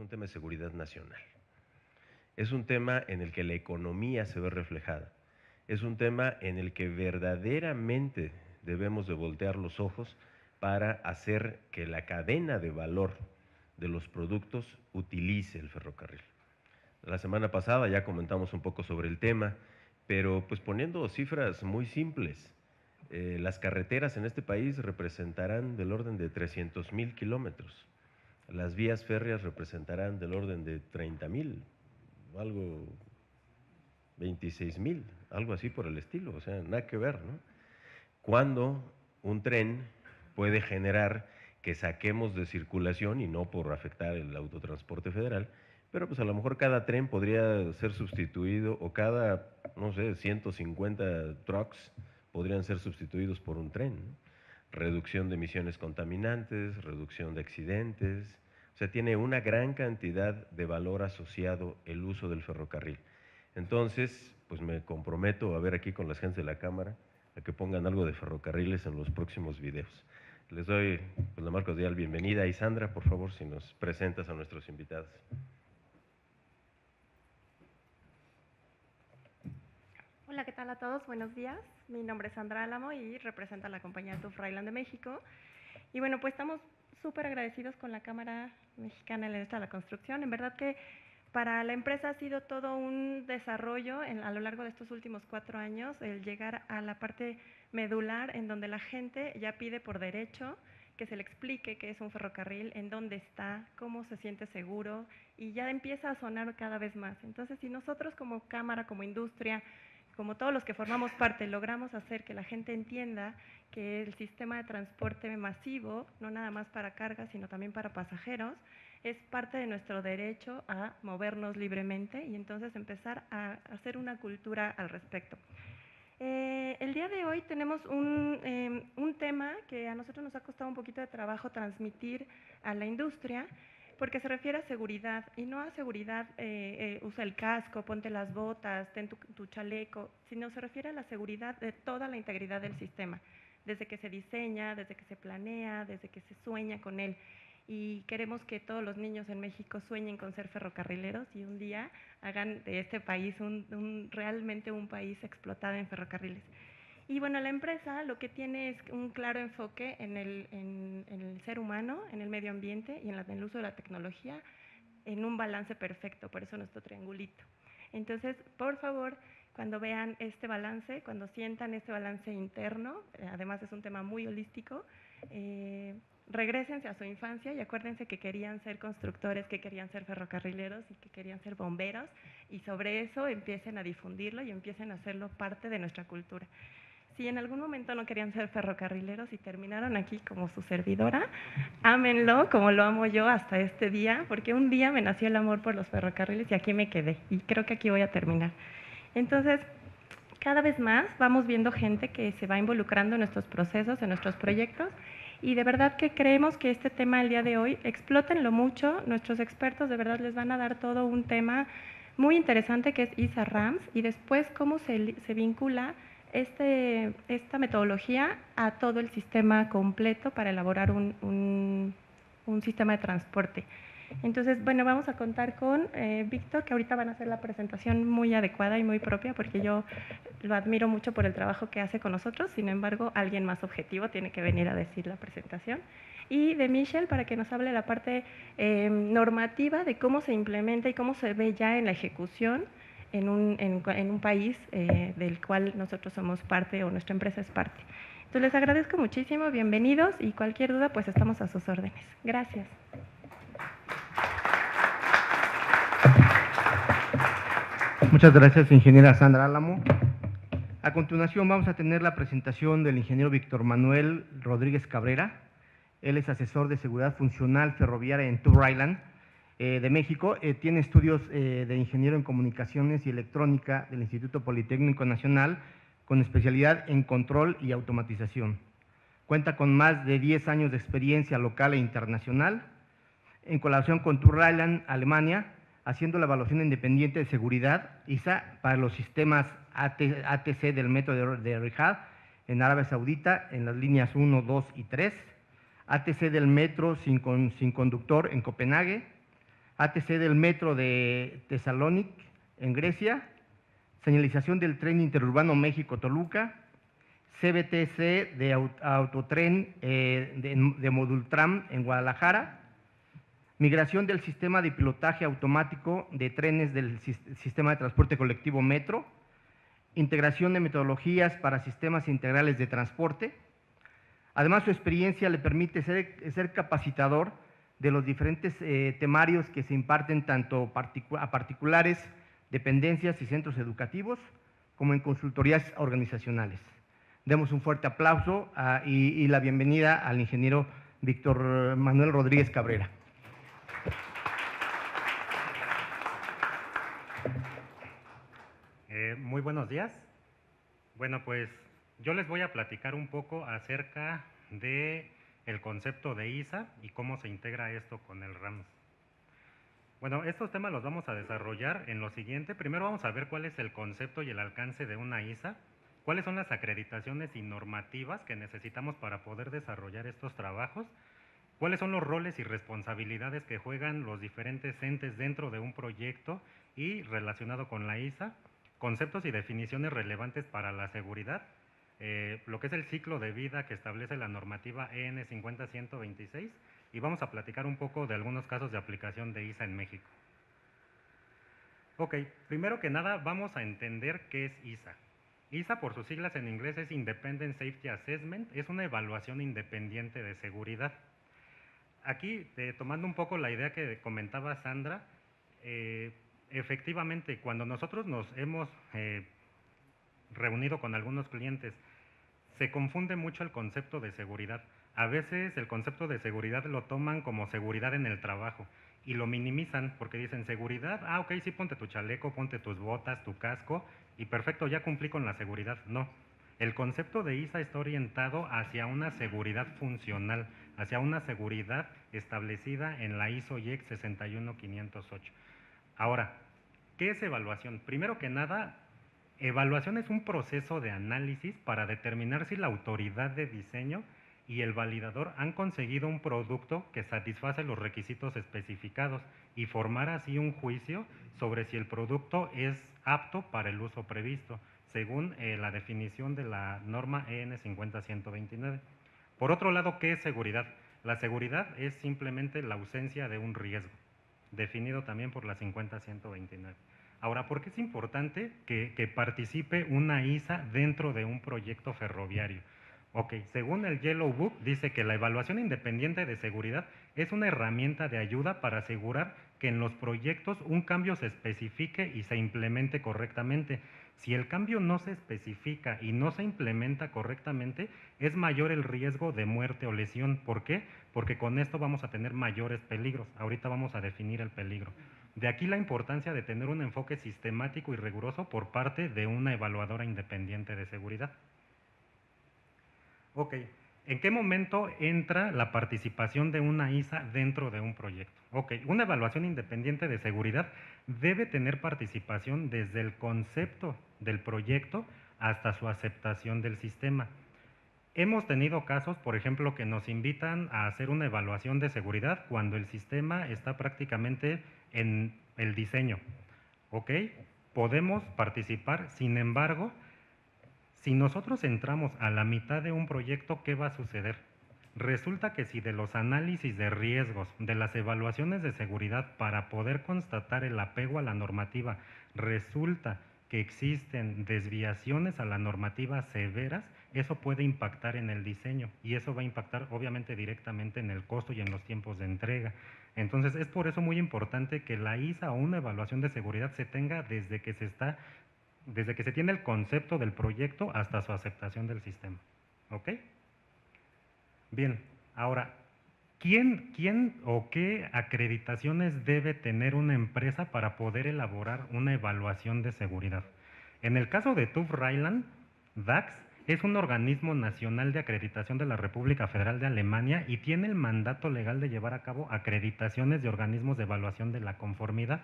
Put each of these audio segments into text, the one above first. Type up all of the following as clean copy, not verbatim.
un tema de seguridad nacional. Es un tema en el que la economía se ve reflejada. Es un tema en el que verdaderamente debemos de voltear los ojos para hacer que la cadena de valor de los productos utilice el ferrocarril. La semana pasada ya comentamos un poco sobre el tema, pero pues poniendo cifras muy simples, las carreteras en este país representarán del orden de 300,000 kilómetros. Las vías férreas representarán del orden de 30,000, algo, 26,000, algo así por el estilo, o sea, nada que ver, ¿no? Cuando un tren puede generar que saquemos de circulación, y no por afectar el autotransporte federal, pero pues a lo mejor cada tren podría ser sustituido, o cada, no sé, 150 trucks podrían ser sustituidos por un tren, ¿no? Reducción de emisiones contaminantes, reducción de accidentes, o sea, tiene una gran cantidad de valor asociado el uso del ferrocarril. Entonces, pues me comprometo a ver aquí con las gentes de la Cámara a que pongan algo de ferrocarriles en los próximos videos. Les doy pues, la más cordial bienvenida. Y Sandra, por favor, si nos presentas a nuestros invitados. Hola, ¿qué tal a todos? Buenos días. Mi nombre es Sandra Álamo y represento a la compañía TÜV Rheinland de México. Y bueno, pues estamos súper agradecidos con la Cámara Mexicana de la Construcción. En verdad que para la empresa ha sido todo un desarrollo a lo largo de estos últimos 4 años, el llegar a la parte medular en donde la gente ya pide por derecho que se le explique qué es un ferrocarril, en dónde está, cómo se siente seguro, y ya empieza a sonar cada vez más. Entonces, si nosotros como Cámara, como industria, como todos los que formamos parte, logramos hacer que la gente entienda que el sistema de transporte masivo, no nada más para cargas, sino también para pasajeros, es parte de nuestro derecho a movernos libremente y entonces empezar a hacer una cultura al respecto. El día de hoy tenemos un tema que a nosotros nos ha costado un poquito de trabajo transmitir a la industria, porque se refiere a seguridad, y no a seguridad, usa el casco, ponte las botas, ten tu chaleco, sino se refiere a la seguridad de toda la integridad del sistema, desde que se diseña, desde que se planea, desde que se sueña con él. Y queremos que todos los niños en México sueñen con ser ferrocarrileros y un día hagan de este país realmente un país explotado en ferrocarriles. Y bueno, la empresa lo que tiene es un claro enfoque en el ser humano, en el medio ambiente y en el uso de la tecnología en un balance perfecto, por eso nuestro triangulito. Entonces, por favor, cuando vean este balance, cuando sientan este balance interno, además es un tema muy holístico, regrésense a su infancia y acuérdense que querían ser constructores, que querían ser ferrocarrileros y que querían ser bomberos, y sobre eso empiecen a difundirlo y empiecen a hacerlo parte de nuestra cultura. Si en algún momento no querían ser ferrocarrileros y terminaron aquí como su servidora, ámenlo como lo amo yo hasta este día, porque un día me nació el amor por los ferrocarriles y aquí me quedé, y creo que aquí voy a terminar. Entonces, cada vez más vamos viendo gente que se va involucrando en nuestros procesos, en nuestros proyectos, y de verdad que creemos que este tema el día de hoy, explótenlo mucho, nuestros expertos de verdad les van a dar todo un tema muy interesante que es ISA RAMS, y después cómo se vincula esta metodología a todo el sistema completo para elaborar un sistema de transporte. Entonces, bueno, vamos a contar con Víctor, que ahorita van a hacer la presentación muy adecuada y muy propia, porque yo lo admiro mucho por el trabajo que hace con nosotros. Sin embargo, alguien más objetivo tiene que venir a decir la presentación. Y de Michelle, para que nos hable la parte normativa de cómo se implementa y cómo se ve ya en la ejecución en un país del cual nosotros somos parte o nuestra empresa es parte. Entonces, les agradezco muchísimo, bienvenidos, y cualquier duda, pues estamos a sus órdenes. Gracias. Muchas gracias, ingeniera Sandra Álamo. A continuación vamos a tener la presentación del ingeniero Víctor Manuel Rodríguez Cabrera. Él es asesor de seguridad funcional ferroviaria en TÜV Rheinland de México. Tiene estudios de ingeniero en comunicaciones y electrónica del Instituto Politécnico Nacional, con especialidad en control y automatización. Cuenta con más de 10 años de experiencia local e internacional, en colaboración con TÜV Rheinland, Alemania, haciendo la evaluación independiente de seguridad, ISA, para los sistemas ATC del metro de Riyadh, en Arabia Saudita, en las líneas 1, 2 y 3, ATC del metro sin conductor en Copenhague, ATC del metro de Thessalónica, en Grecia, señalización del tren interurbano México-Toluca, CBTC de autotren de Modultram en Guadalajara, migración del sistema de pilotaje automático de trenes del sistema de transporte colectivo Metro, integración de metodologías para sistemas integrales de transporte. Además, su experiencia le permite ser capacitador de los diferentes temarios que se imparten tanto a particulares, dependencias y centros educativos, como en consultorías organizacionales. Demos un fuerte aplauso y la bienvenida al ingeniero Víctor Manuel Rodríguez Cabrera. Muy buenos días. Bueno, pues yo les voy a platicar un poco acerca de el concepto de ISA y cómo se integra esto con el RAMS. Bueno, estos temas los vamos a desarrollar en lo siguiente. Primero vamos a ver cuál es el concepto y el alcance de una ISA, cuáles son las acreditaciones y normativas que necesitamos para poder desarrollar estos trabajos, cuáles son los roles y responsabilidades que juegan los diferentes entes dentro de un proyecto y relacionado con la ISA, conceptos y definiciones relevantes para la seguridad, lo que es el ciclo de vida que establece la normativa EN 50126 y vamos a platicar un poco de algunos casos de aplicación de ISA en México. Ok, primero que nada vamos a entender qué es ISA. ISA, por sus siglas en inglés, es Independent Safety Assessment, es una evaluación independiente de seguridad. Aquí, tomando un poco la idea que comentaba Sandra, efectivamente, cuando nosotros nos hemos reunido con algunos clientes, se confunde mucho el concepto de seguridad. A veces el concepto de seguridad lo toman como seguridad en el trabajo y lo minimizan porque dicen seguridad, ok, sí, ponte tu chaleco, ponte tus botas, tu casco y perfecto, ya cumplí con la seguridad. No, el concepto de ISA está orientado hacia una seguridad funcional, hacia una seguridad establecida en la ISO IEC 61508. Ahora, ¿qué es evaluación? Primero que nada, evaluación es un proceso de análisis para determinar si la autoridad de diseño y el validador han conseguido un producto que satisface los requisitos especificados y formar así un juicio sobre si el producto es apto para el uso previsto, según la definición de la norma EN 50129. Por otro lado, ¿qué es seguridad? La seguridad es simplemente la ausencia de un riesgo, definido también por la 50129. Ahora, ¿por qué es importante que participe una ISA dentro de un proyecto ferroviario? Ok, según el Yellow Book, dice que la evaluación independiente de seguridad es una herramienta de ayuda para asegurar que en los proyectos un cambio se especifique y se implemente correctamente. Si el cambio no se especifica y no se implementa correctamente, es mayor el riesgo de muerte o lesión. ¿Por qué? Porque con esto vamos a tener mayores peligros. Ahorita vamos a definir el peligro. De aquí la importancia de tener un enfoque sistemático y riguroso por parte de una evaluadora independiente de seguridad. Ok, ¿en qué momento entra la participación de una ISA dentro de un proyecto? Ok, una evaluación independiente de seguridad debe tener participación desde el concepto del proyecto hasta su aceptación del sistema. Hemos tenido casos, por ejemplo, que nos invitan a hacer una evaluación de seguridad cuando el sistema está prácticamente en el diseño. ¿Ok? Podemos participar, sin embargo, si nosotros entramos a la mitad de un proyecto, ¿qué va a suceder? Resulta que si de los análisis de riesgos, de las evaluaciones de seguridad para poder constatar el apego a la normativa, resulta que existen desviaciones a la normativa severas, eso puede impactar en el diseño y eso va a impactar obviamente directamente en el costo y en los tiempos de entrega. Entonces es por eso muy importante que la ISA o una evaluación de seguridad se tenga desde que se tiene el concepto del proyecto hasta su aceptación del sistema. ¿Ok? Bien, ahora, ¿quién o qué acreditaciones debe tener una empresa para poder elaborar una evaluación de seguridad? En el caso de TÜV Rheinland, DAX es un organismo nacional de acreditación de la República Federal de Alemania y tiene el mandato legal de llevar a cabo acreditaciones de organismos de evaluación de la conformidad.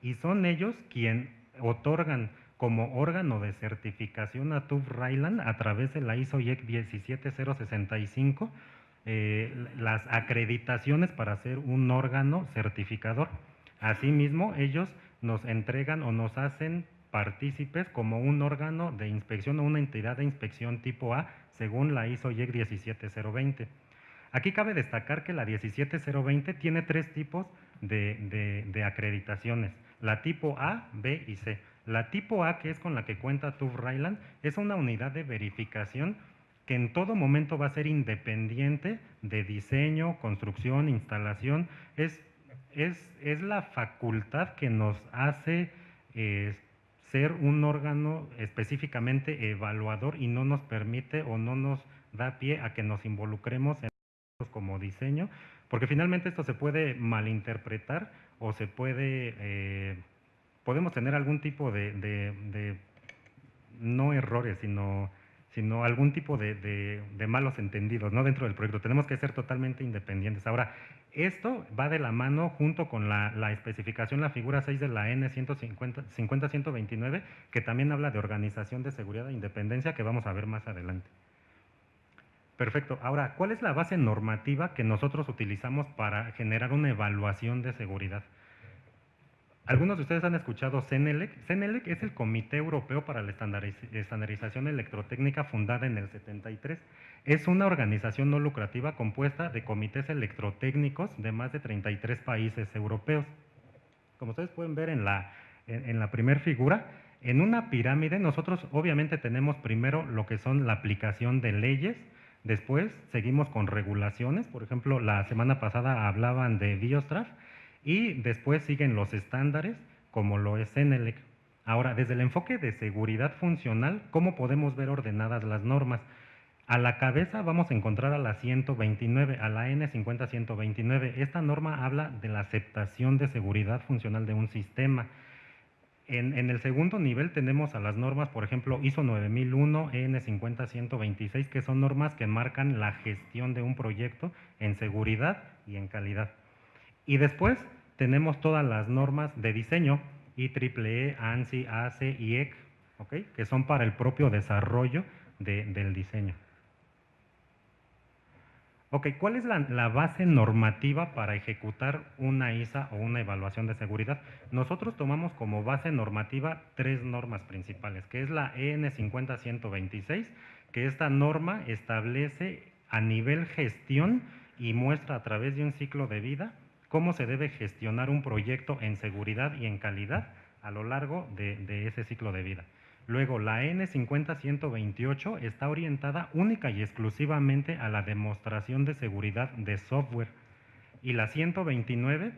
Y son ellos quienes otorgan como órgano de certificación a TÜV Rheinland a través de la ISO IEC 17065 las acreditaciones para ser un órgano certificador. Asimismo, ellos nos entregan o nos hacen partícipes como un órgano de inspección o una entidad de inspección tipo A, según la ISO IEC 17020. Aquí cabe destacar que la 17020 tiene 3 tipos de acreditaciones, la tipo A, B y C. La tipo A, que es con la que cuenta TÜV Rheinland, es una unidad de verificación que en todo momento va a ser independiente de diseño, construcción, instalación. Es la facultad que nos hace ser un órgano específicamente evaluador y no nos permite o no nos da pie a que nos involucremos en como diseño, porque finalmente esto se puede malinterpretar o se puede, podemos tener algún tipo de no errores, sino algún tipo de malos entendidos, ¿no?, dentro del proyecto. Tenemos que ser totalmente independientes. Ahora, esto va de la mano junto con la especificación, la figura 6 de la N 50-129, que también habla de organización de seguridad e independencia, que vamos a ver más adelante. Perfecto. Ahora, ¿cuál es la base normativa que nosotros utilizamos para generar una evaluación de seguridad? Algunos de ustedes han escuchado CENELEC. CENELEC es el Comité Europeo para la Estandarización Electrotécnica, fundada en el 73. Es una organización no lucrativa compuesta de comités electrotécnicos de más de 33 países europeos. Como ustedes pueden ver en la primera figura, en una pirámide nosotros obviamente tenemos primero lo que son la aplicación de leyes, después seguimos con regulaciones. Por ejemplo, la semana pasada hablaban de BIOSTRAF, y después siguen los estándares, como lo es CENELEC. Ahora, desde el enfoque de seguridad funcional, ¿cómo podemos ver ordenadas las normas? A la cabeza vamos a encontrar a la 129, a la N50-129. Esta norma habla de la aceptación de seguridad funcional de un sistema. En el segundo nivel tenemos a las normas, por ejemplo, ISO 9001, EN50-126, que son normas que marcan la gestión de un proyecto en seguridad y en calidad. Y después tenemos todas las normas de diseño, IEEE, ANSI, ACE y EC, ¿okay?, que son para el propio desarrollo del diseño. Ok, ¿cuál es la base normativa para ejecutar una ISA o una evaluación de seguridad? Nosotros tomamos como base normativa 3 normas principales, que es la EN 50-126, que esta norma establece a nivel gestión y muestra a través de un ciclo de vida cómo se debe gestionar un proyecto en seguridad y en calidad a lo largo de ese ciclo de vida. Luego, la N50-128 está orientada única y exclusivamente a la demostración de seguridad de software. Y la 129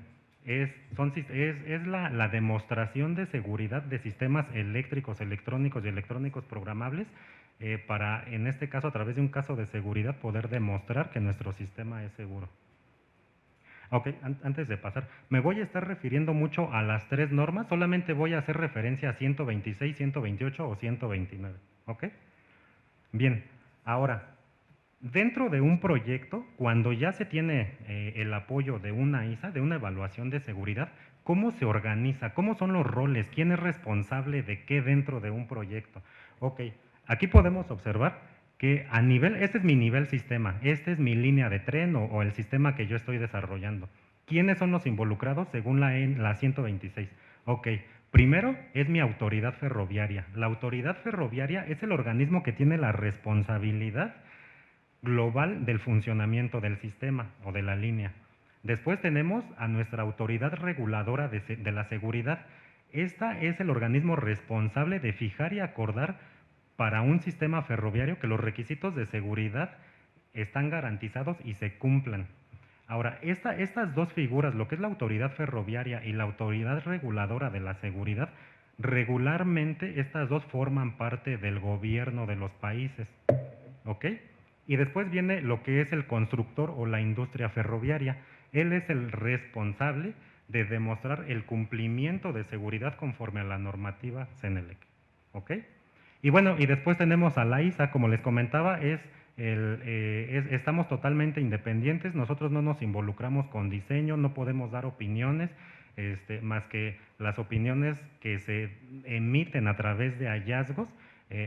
es la demostración de seguridad de sistemas eléctricos, electrónicos y electrónicos programables para, en este caso, a través de un caso de seguridad, poder demostrar que nuestro sistema es seguro. Ok, antes de pasar, me voy a estar refiriendo mucho a las 3 normas, solamente voy a hacer referencia a 126, 128 o 129, ¿ok? Bien, ahora, dentro de un proyecto, cuando ya se tiene el apoyo de una ISA, de una evaluación de seguridad, ¿cómo se organiza? ¿Cómo son los roles? ¿Quién es responsable de qué dentro de un proyecto? Ok, aquí podemos observar que a nivel, este es mi nivel sistema, esta es mi línea de tren o el sistema que yo estoy desarrollando. ¿Quiénes son los involucrados según la 126? Ok, primero es mi autoridad ferroviaria. La autoridad ferroviaria es el organismo que tiene la responsabilidad global del funcionamiento del sistema o de la línea. Después tenemos a nuestra autoridad reguladora de la seguridad. Esta es el organismo responsable de fijar y acordar para un sistema ferroviario que los requisitos de seguridad están garantizados y se cumplan. Ahora, estas 2 figuras, lo que es la autoridad ferroviaria y la autoridad reguladora de la seguridad, regularmente estas 2 forman parte del gobierno de los países, ¿ok? Y después viene lo que es el constructor o la industria ferroviaria. Él es el responsable de demostrar el cumplimiento de seguridad conforme a la normativa CENELEC, ¿ok? Y bueno, y después tenemos a la ISA, como les comentaba, estamos totalmente independientes, nosotros no nos involucramos con diseño, no podemos dar opiniones, más que las opiniones que se emiten a través de hallazgos,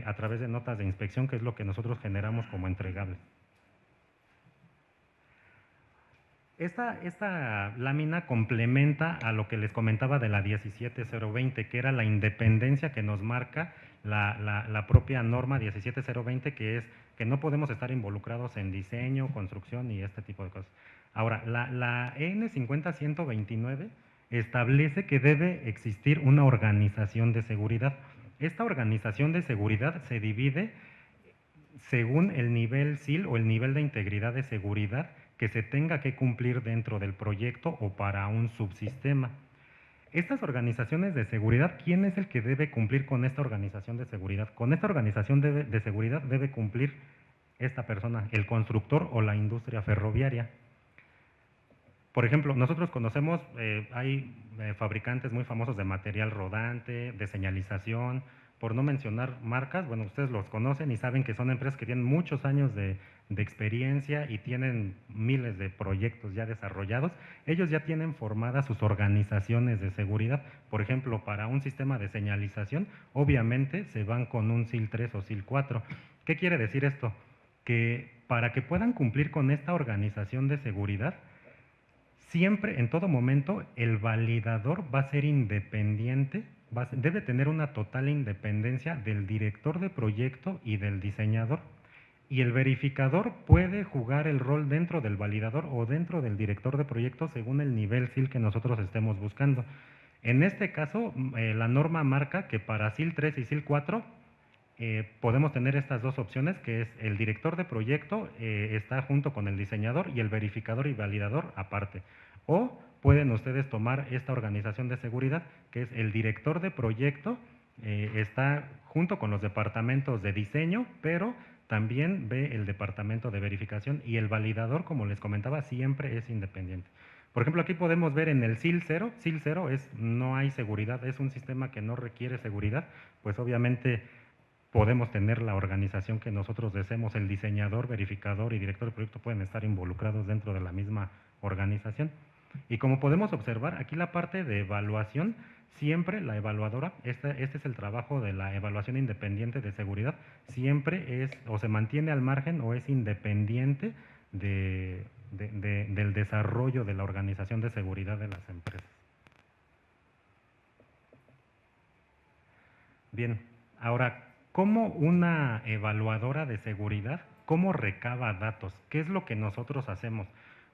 a través de notas de inspección, que es lo que nosotros generamos como entregables. Esta lámina complementa a lo que les comentaba de la 17020, que era la independencia que nos marca la propia norma 17020, que es que no podemos estar involucrados en diseño, construcción y este tipo de cosas. Ahora, la EN 50129 establece que debe existir una organización de seguridad. Esta organización de seguridad se divide según el nivel SIL o el nivel de integridad de seguridad que se tenga que cumplir dentro del proyecto o para un subsistema. Estas organizaciones de seguridad, ¿quién es el que debe cumplir con esta organización de seguridad? Con esta organización de seguridad debe cumplir esta persona, el constructor o la industria ferroviaria. Por ejemplo, nosotros conocemos, hay fabricantes muy famosos de material rodante, de señalización, por no mencionar marcas, bueno, ustedes los conocen y saben que son empresas que tienen muchos años de experiencia y tienen miles de proyectos ya desarrollados. Ellos ya tienen formadas sus organizaciones de seguridad. Por ejemplo, para un sistema de señalización, obviamente se van con un SIL 3 o SIL 4. ¿Qué quiere decir esto? Que para que puedan cumplir con esta organización de seguridad, siempre, en todo momento, el validador va a ser independiente, debe tener una total independencia del director de proyecto y del diseñador. Y el verificador puede jugar el rol dentro del validador o dentro del director de proyecto según el nivel SIL que nosotros estemos buscando. En este caso, la norma marca que para SIL 3 y SIL 4 podemos tener estas dos opciones, que es el director de proyecto está junto con el diseñador y el verificador y validador aparte. O pueden ustedes tomar esta organización de seguridad, que es el director de proyecto, está junto con los departamentos de diseño, pero también ve el departamento de verificación, y el validador, como les comentaba, siempre es independiente. Por ejemplo, aquí podemos ver en el SIL 0, SIL 0 es no hay seguridad, es un sistema que no requiere seguridad, pues obviamente podemos tener la organización que nosotros deseemos, el diseñador, verificador y director de proyecto pueden estar involucrados dentro de la misma organización. Y como podemos observar, aquí la parte de evaluación, siempre la evaluadora, este es el trabajo de la evaluación independiente de seguridad, siempre es o se mantiene al margen o es independiente del desarrollo de la organización de seguridad de las empresas. Bien, ahora, ¿cómo una evaluadora de seguridad, cómo recaba datos? ¿Qué es lo que nosotros hacemos?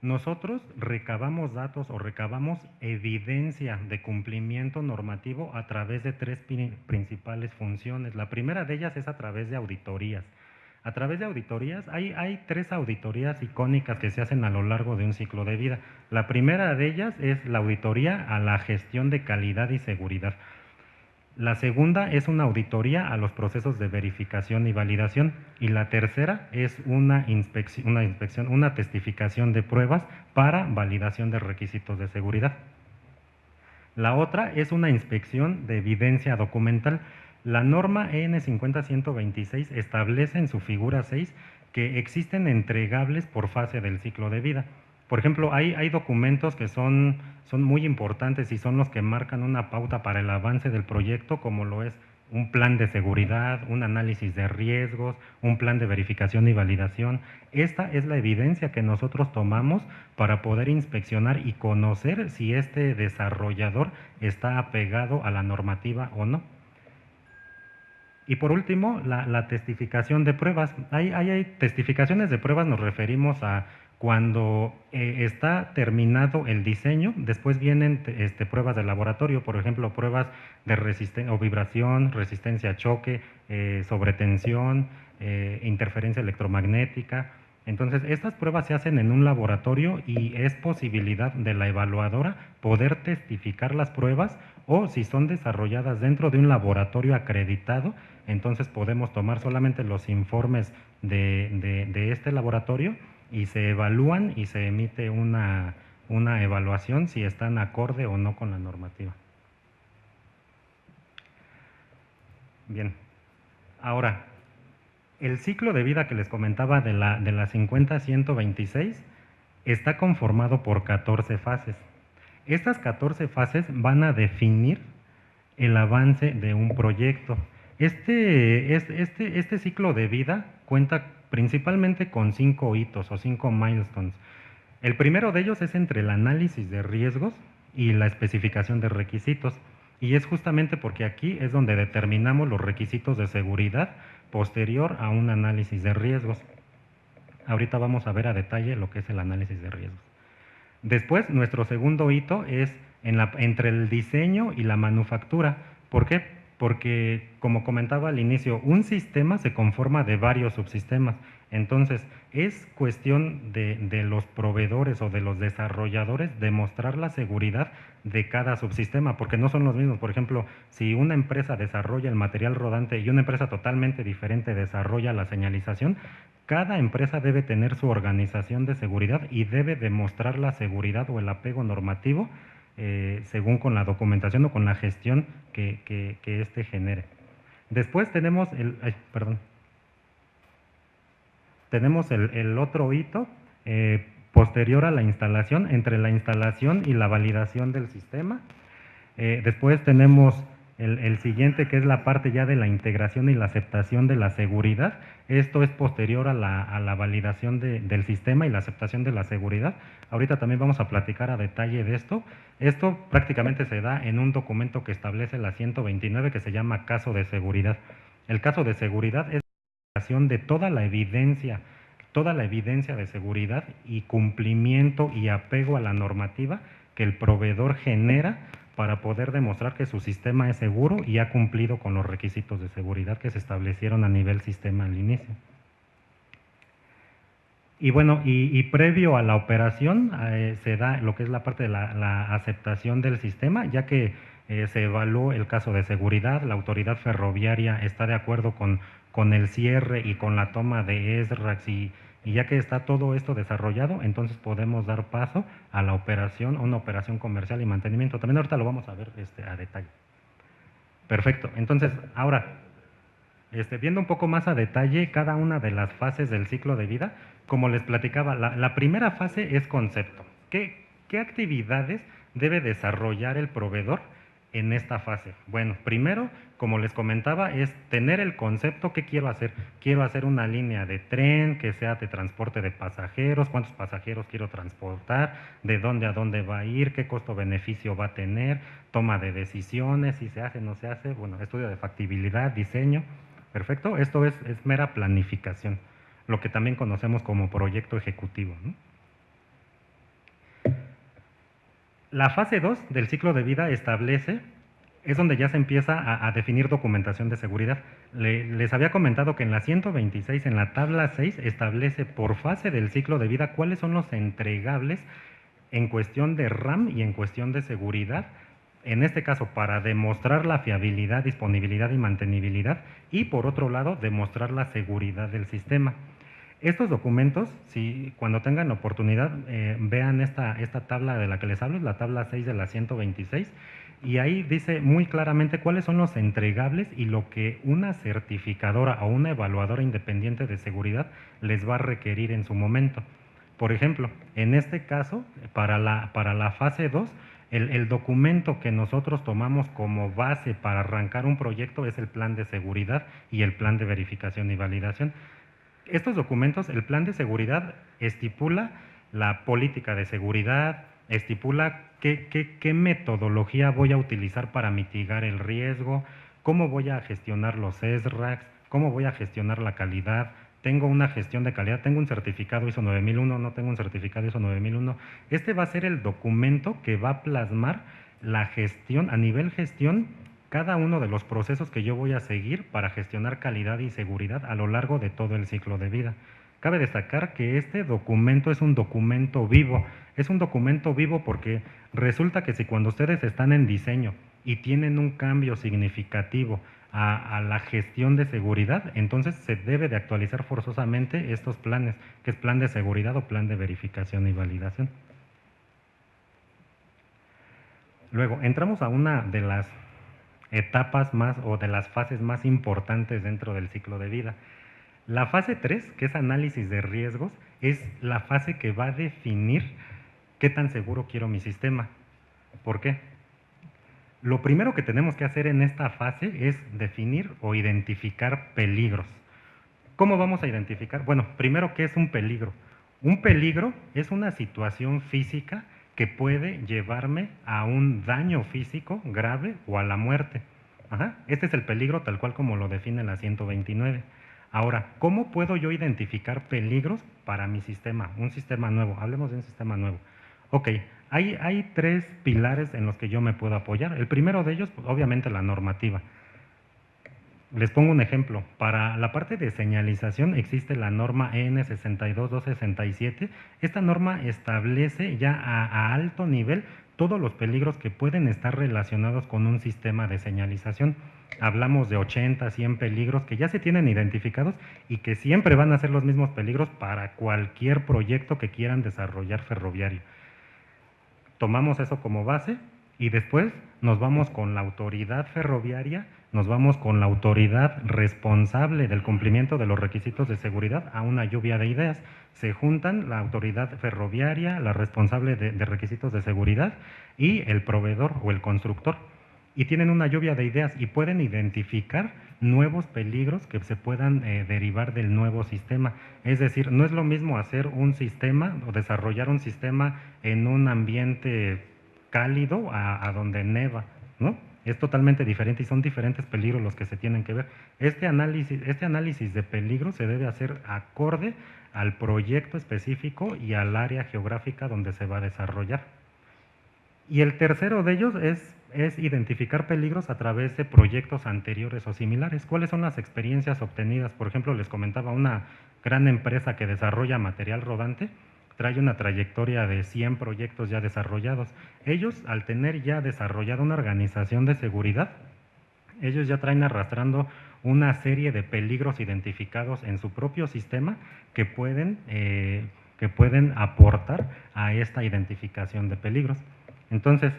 Nosotros recabamos datos o recabamos evidencia de cumplimiento normativo a través de tres principales funciones. La primera de ellas es a través de auditorías. A través de auditorías, hay tres auditorías icónicas que se hacen a lo largo de un ciclo de vida. La primera de ellas es la auditoría a la gestión de calidad y seguridad. La segunda es una auditoría a los procesos de verificación y validación, y la tercera es una testificación de pruebas para validación de requisitos de seguridad. La otra es una inspección de evidencia documental. La norma EN 50126 establece en su figura 6 que existen entregables por fase del ciclo de vida. Por ejemplo, hay documentos que son muy importantes y son los que marcan una pauta para el avance del proyecto, como lo es un plan de seguridad, un análisis de riesgos, un plan de verificación y validación. Esta es la evidencia que nosotros tomamos para poder inspeccionar y conocer si este desarrollador está apegado a la normativa o no. Y por último, la testificación de pruebas. Hay testificaciones de pruebas, nos referimos a cuando está terminado el diseño, después vienen pruebas de laboratorio, por ejemplo, pruebas de resistencia o vibración, resistencia a choque, sobretensión, interferencia electromagnética. Entonces, estas pruebas se hacen en un laboratorio y es posibilidad de la evaluadora poder testificar las pruebas, o si son desarrolladas dentro de un laboratorio acreditado, entonces podemos tomar solamente los informes de este laboratorio y se evalúan y se emite una evaluación si están acorde o no con la normativa. Bien, ahora, el ciclo de vida que les comentaba de la 50-126 está conformado por 14 fases. Estas 14 fases van a definir el avance de un proyecto. Este ciclo de vida cuenta principalmente con 5 hitos o 5 milestones. El primero de ellos es entre el análisis de riesgos y la especificación de requisitos. Y es justamente porque aquí es donde determinamos los requisitos de seguridad posterior a un análisis de riesgos. Ahorita vamos a ver a detalle lo que es el análisis de riesgos. Después, nuestro segundo hito es entre el diseño y la manufactura. ¿Por qué? Porque, como comentaba al inicio, un sistema se conforma de varios subsistemas. Entonces, es cuestión de los proveedores o de los desarrolladores demostrar la seguridad de cada subsistema, porque no son los mismos. Por ejemplo, si una empresa desarrolla el material rodante y una empresa totalmente diferente desarrolla la señalización, cada empresa debe tener su organización de seguridad y debe demostrar la seguridad o el apego normativo según con la documentación o con la gestión que éste genere. Después tenemos tenemos el otro hito posterior a la instalación, entre la instalación y la validación del sistema. Después tenemos el siguiente, que es la parte ya de la integración y la aceptación de la seguridad. Esto es posterior a la validación del sistema y la aceptación de la seguridad. Ahorita también vamos a platicar a detalle de esto. Esto prácticamente se da en un documento que establece la 129, que se llama caso de seguridad. El caso de seguridad es la aplicación de toda la evidencia de seguridad y cumplimiento y apego a la normativa que el proveedor genera para poder demostrar que su sistema es seguro y ha cumplido con los requisitos de seguridad que se establecieron a nivel sistema al inicio. Y bueno, y previo a la operación se da lo que es la parte de la aceptación del sistema, ya que se evaluó el caso de seguridad, la autoridad ferroviaria está de acuerdo con el cierre y con la toma de SRAX y ya que está todo esto desarrollado, entonces podemos dar paso a la operación, a una operación comercial y mantenimiento. También ahorita lo vamos a ver a detalle. Perfecto. Entonces, ahora, viendo un poco más a detalle cada una de las fases del ciclo de vida, como les platicaba, la primera fase es concepto. ¿Qué actividades debe desarrollar el proveedor en esta fase? Bueno, primero, como les comentaba, es tener el concepto. ¿Qué quiero hacer? Quiero hacer una línea de tren que sea de transporte de pasajeros, cuántos pasajeros quiero transportar, de dónde a dónde va a ir, qué costo-beneficio va a tener, toma de decisiones, si se hace o no se hace, bueno, estudio de factibilidad, diseño. Perfecto, esto es mera planificación, lo que también conocemos como proyecto ejecutivo, ¿no? La fase 2 del ciclo de vida es donde ya se empieza a definir documentación de seguridad. Les había comentado que en la 126, en la tabla 6, establece por fase del ciclo de vida cuáles son los entregables en cuestión de RAM y en cuestión de seguridad, en este caso para demostrar la fiabilidad, disponibilidad y mantenibilidad, y por otro lado, demostrar la seguridad del sistema. Estos documentos, cuando tengan la oportunidad, vean esta tabla de la que les hablo, es la tabla 6 de la 126, y ahí dice muy claramente cuáles son los entregables y lo que una certificadora o una evaluadora independiente de seguridad les va a requerir en su momento. Por ejemplo, en este caso, para la fase 2, el documento que nosotros tomamos como base para arrancar un proyecto es el plan de seguridad y el plan de verificación y validación. Estos documentos, el plan de seguridad estipula la política de seguridad, estipula qué metodología voy a utilizar para mitigar el riesgo, cómo voy a gestionar los SRAX, cómo voy a gestionar la calidad, tengo una gestión de calidad, tengo un certificado ISO 9001, no tengo un certificado ISO 9001. Este va a ser el documento que va a plasmar la gestión, a nivel gestión, cada uno de los procesos que yo voy a seguir para gestionar calidad y seguridad a lo largo de todo el ciclo de vida. Cabe destacar que este documento es un documento vivo. Es un documento vivo porque resulta que si cuando ustedes están en diseño y tienen un cambio significativo a la gestión de seguridad, entonces se debe de actualizar forzosamente estos planes, que es plan de seguridad o plan de verificación y validación. Luego, entramos a una de las etapas más o de las fases más importantes dentro del ciclo de vida. La fase 3, que es análisis de riesgos, es la fase que va a definir qué tan seguro quiero mi sistema. ¿Por qué? Lo primero que tenemos que hacer en esta fase es definir o identificar peligros. ¿Cómo vamos a identificar? Bueno, primero, ¿qué es un peligro? Un peligro es una situación física que puede llevarme a un daño físico grave o a la muerte. Ajá. Este es el peligro tal cual como lo define la 129. Ahora, ¿cómo puedo yo identificar peligros para mi sistema? Un sistema nuevo, hablemos de un sistema nuevo. Ok, hay 3 pilares en los que yo me puedo apoyar. El primero de ellos, pues, obviamente, la normativa. Les pongo un ejemplo. Para la parte de señalización existe la norma EN 62267. Esta norma establece ya a alto nivel todos los peligros que pueden estar relacionados con un sistema de señalización. Hablamos de 80, 100 peligros que ya se tienen identificados y que siempre van a ser los mismos peligros para cualquier proyecto que quieran desarrollar ferroviario. Tomamos eso como base y después nos vamos con la autoridad ferroviaria, nos vamos con la autoridad responsable del cumplimiento de los requisitos de seguridad a una lluvia de ideas. Se juntan la autoridad ferroviaria, la responsable de requisitos de seguridad y el proveedor o el constructor. Y tienen una lluvia de ideas y pueden identificar nuevos peligros que se puedan derivar del nuevo sistema. Es decir, no es lo mismo hacer un sistema o desarrollar un sistema en un ambiente cálido a donde neva, ¿no? Es totalmente diferente y son diferentes peligros los que se tienen que ver. Este análisis de peligro se debe hacer acorde al proyecto específico y al área geográfica donde se va a desarrollar. Y el tercero de ellos es identificar peligros a través de proyectos anteriores o similares. ¿Cuáles son las experiencias obtenidas? Por ejemplo, les comentaba, una gran empresa que desarrolla material rodante trae una trayectoria de 100 proyectos ya desarrollados. Ellos, al tener ya desarrollada una organización de seguridad, ellos ya traen arrastrando una serie de peligros identificados en su propio sistema que pueden aportar a esta identificación de peligros. Entonces,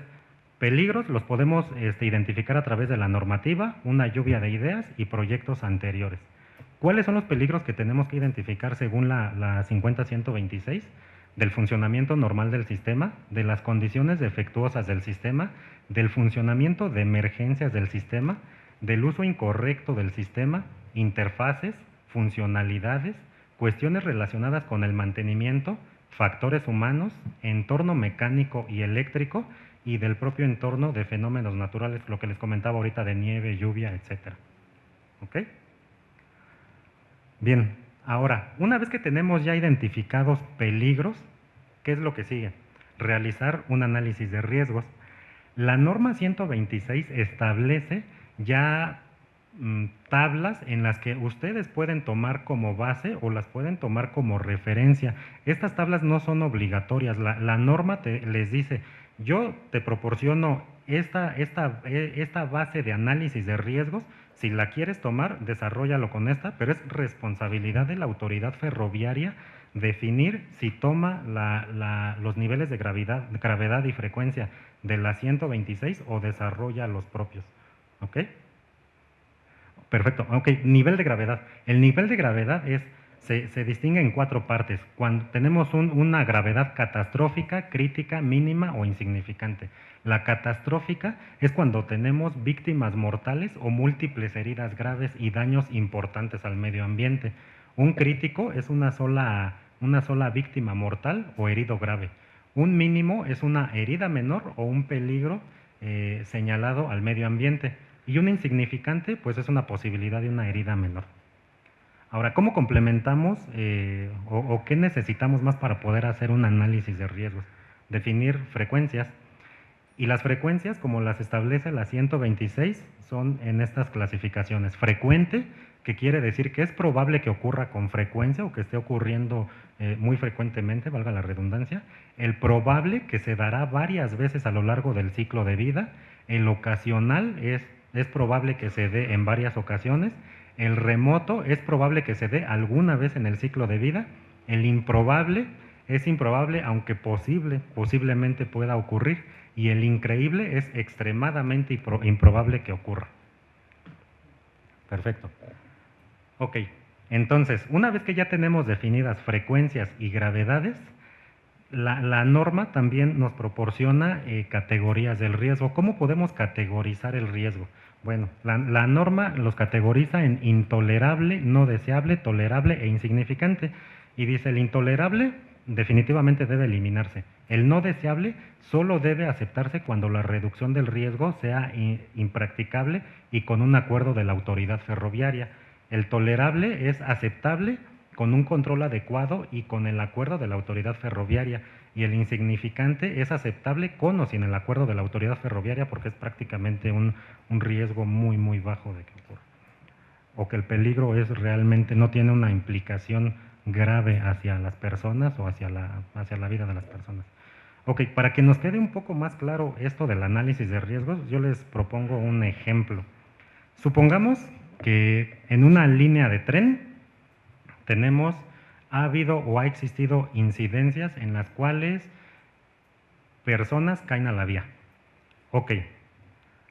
peligros los podemos identificar a través de la normativa, una lluvia de ideas y proyectos anteriores. ¿Cuáles son los peligros que tenemos que identificar según la 50-126? Del funcionamiento normal del sistema, de las condiciones defectuosas del sistema, del funcionamiento de emergencias del sistema, del uso incorrecto del sistema, interfaces, funcionalidades, cuestiones relacionadas con el mantenimiento, factores humanos, entorno mecánico y eléctrico y del propio entorno de fenómenos naturales, lo que les comentaba ahorita de nieve, lluvia, etc. ¿Ok? Bien, ahora, una vez que tenemos ya identificados peligros, ¿qué es lo que sigue? Realizar un análisis de riesgos. La norma 126 establece ya tablas en las que ustedes pueden tomar como base o las pueden tomar como referencia. Estas tablas no son obligatorias. La norma les dice, yo te proporciono esta base de análisis de riesgos. Si la quieres tomar, desarróllalo con esta, pero es responsabilidad de la autoridad ferroviaria definir si toma los niveles de gravedad y frecuencia de la 126 o desarrolla los propios. ¿Ok? Perfecto. Ok, nivel de gravedad. El nivel de gravedad se distingue en 4 partes. Cuando tenemos una gravedad catastrófica, crítica, mínima o insignificante. La catastrófica es cuando tenemos víctimas mortales o múltiples heridas graves y daños importantes al medio ambiente. Un crítico es una sola víctima mortal o herido grave. Un mínimo es una herida menor o un peligro señalado al medio ambiente. Y un insignificante, pues es una posibilidad de una herida menor. Ahora, ¿cómo complementamos o qué necesitamos más para poder hacer un análisis de riesgos? Definir frecuencias. Y las frecuencias, como las establece la 126, son en estas clasificaciones. Frecuente, que quiere decir que es probable que ocurra con frecuencia o que esté ocurriendo muy frecuentemente, valga la redundancia. El probable, que se dará varias veces a lo largo del ciclo de vida. El ocasional es probable que se dé en varias ocasiones. El remoto es probable que se dé alguna vez en el ciclo de vida. El improbable es improbable aunque posiblemente pueda ocurrir. Y el increíble es extremadamente improbable que ocurra. Perfecto. Ok, entonces, una vez que ya tenemos definidas frecuencias y gravedades, la norma también nos proporciona categorías del riesgo. ¿Cómo podemos categorizar el riesgo? Bueno, la norma los categoriza en intolerable, no deseable, tolerable e insignificante. Y dice, el intolerable definitivamente debe eliminarse. El no deseable solo debe aceptarse cuando la reducción del riesgo sea impracticable y con un acuerdo de la autoridad ferroviaria. El tolerable es aceptable con un control adecuado y con el acuerdo de la autoridad ferroviaria. Y el insignificante es aceptable con o sin el acuerdo de la autoridad ferroviaria porque es prácticamente un riesgo muy, muy bajo de que ocurra. O que el peligro es realmente, no tiene una implicación grave hacia las personas o hacia la vida de las personas. Ok, para que nos quede un poco más claro esto del análisis de riesgos, yo les propongo un ejemplo. Supongamos que en una línea de tren ha habido o ha existido incidencias en las cuales personas caen a la vía. Ok,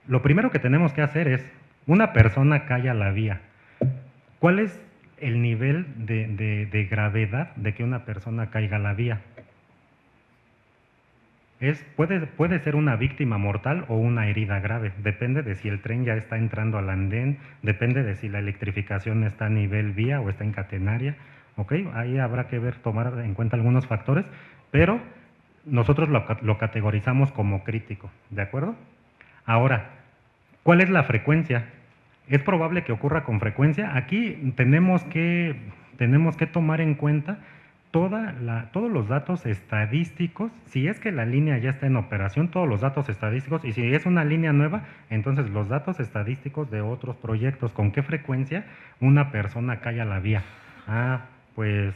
lo primero que tenemos que hacer es, una persona cae a la vía. ¿Cuál es el nivel de gravedad de que una persona caiga a la vía? Puede ser una víctima mortal o una herida grave, depende de si el tren ya está entrando al andén, depende de si la electrificación está a nivel vía o está en catenaria, ¿ok? Ahí habrá que tomar en cuenta algunos factores, pero nosotros lo categorizamos como crítico, ¿de acuerdo? Ahora, ¿cuál es la frecuencia? ¿Es probable que ocurra con frecuencia? Aquí tenemos que tomar en cuenta todos los datos estadísticos, si es que la línea ya está en operación, todos los datos estadísticos, y si es una línea nueva, entonces los datos estadísticos de otros proyectos, con qué frecuencia una persona cae a la vía. Pues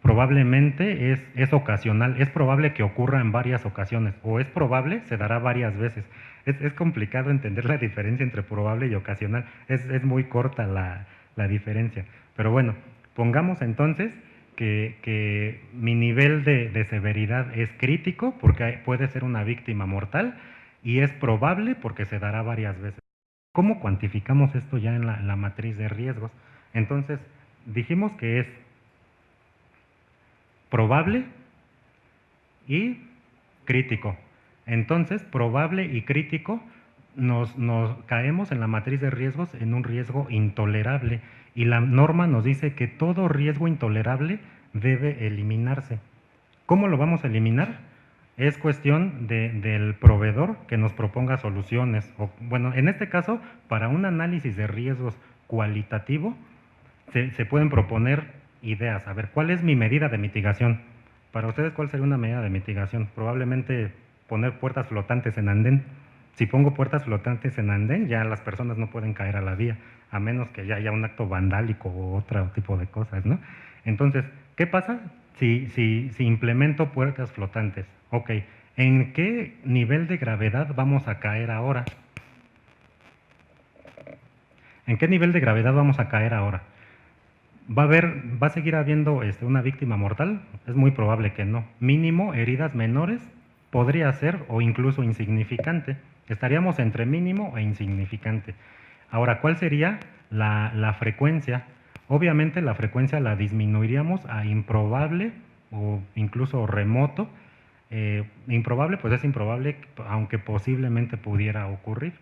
probablemente es ocasional, es probable que ocurra en varias ocasiones, o es probable, se dará varias veces. Es complicado entender la diferencia entre probable y ocasional, es muy corta la diferencia. Pero bueno, pongamos entonces que mi nivel de severidad es crítico porque puede ser una víctima mortal y es probable porque se dará varias veces. ¿Cómo cuantificamos esto ya en la matriz de riesgos? Entonces, dijimos que es probable y crítico. Entonces, probable y crítico nos caemos en la matriz de riesgos en un riesgo intolerable. Y la norma nos dice que todo riesgo intolerable debe eliminarse. ¿Cómo lo vamos a eliminar? Es cuestión del proveedor que nos proponga soluciones. Bueno, en este caso, para un análisis de riesgos cualitativo, se pueden proponer ideas. A ver, ¿cuál es mi medida de mitigación? Para ustedes, ¿cuál sería una medida de mitigación? Probablemente poner puertas flotantes en andén. Si pongo puertas flotantes en andén, ya las personas no pueden caer a la vía, a menos que ya haya un acto vandálico o otro tipo de cosas, ¿no? Entonces, ¿qué pasa si implemento puertas flotantes? Ok, ¿en qué nivel de gravedad vamos a caer ahora? ¿En qué nivel de gravedad vamos a caer ahora? ¿Va a seguir habiendo una víctima mortal? Es muy probable que no. Mínimo, heridas menores, podría ser, o incluso insignificante. Estaríamos entre mínimo e insignificante. Ahora, ¿cuál sería la frecuencia? Obviamente la frecuencia la disminuiríamos a improbable o incluso remoto. Improbable, pues es improbable, aunque posiblemente pudiera ocurrir.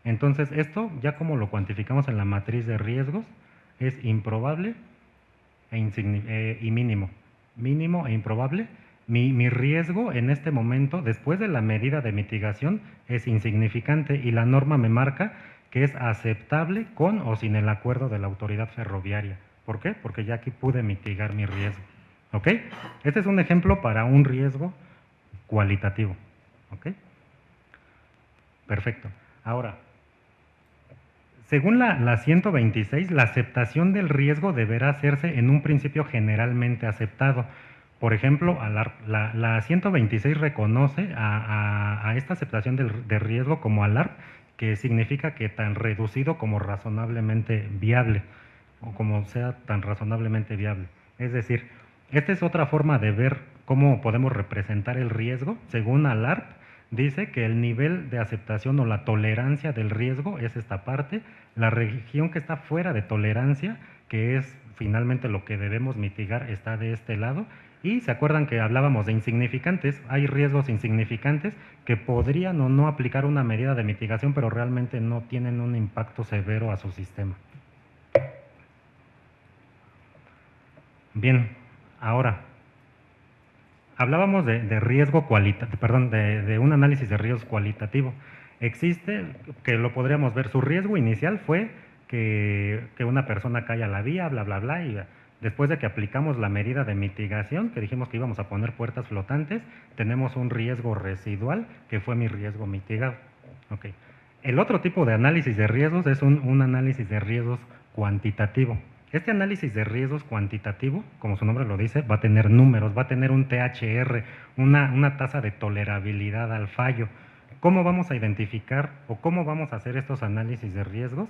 Entonces, esto, ya como lo cuantificamos en la matriz de riesgos, es improbable y mínimo. Mínimo e improbable. Mi riesgo en este momento, después de la medida de mitigación, es insignificante y la norma me marca que es aceptable con o sin el acuerdo de la autoridad ferroviaria. ¿Por qué? Porque ya aquí pude mitigar mi riesgo. ¿Ok? Este es un ejemplo para un riesgo cualitativo. ¿Ok? Perfecto. Ahora, según la 126, la aceptación del riesgo deberá hacerse en un principio generalmente aceptado. Por ejemplo, la 126 reconoce a esta aceptación de riesgo como ALARP, que significa que tan reducido como razonablemente viable, o como sea tan razonablemente viable. Es decir, esta es otra forma de ver cómo podemos representar el riesgo. Según ALARP, dice que el nivel de aceptación o la tolerancia del riesgo es esta parte, la región que está fuera de tolerancia, que es finalmente lo que debemos mitigar, está de este lado. Y se acuerdan que hablábamos de insignificantes, hay riesgos insignificantes que podrían o no aplicar una medida de mitigación, pero realmente no tienen un impacto severo a su sistema. Bien, ahora, hablábamos de riesgo cualitativo, perdón, de un análisis de riesgos cualitativo. Existe, que lo podríamos ver, su riesgo inicial fue que una persona cae a la vía, bla, bla, bla, y después de que aplicamos la medida de mitigación, que dijimos que íbamos a poner puertas flotantes, tenemos un riesgo residual, que fue mi riesgo mitigado. Okay. El otro tipo de análisis de riesgos es un análisis de riesgos cuantitativo. Este análisis de riesgos cuantitativo, como su nombre lo dice, va a tener números, va a tener un THR, una tasa de tolerabilidad al fallo. ¿Cómo vamos a identificar o cómo vamos a hacer estos análisis de riesgos?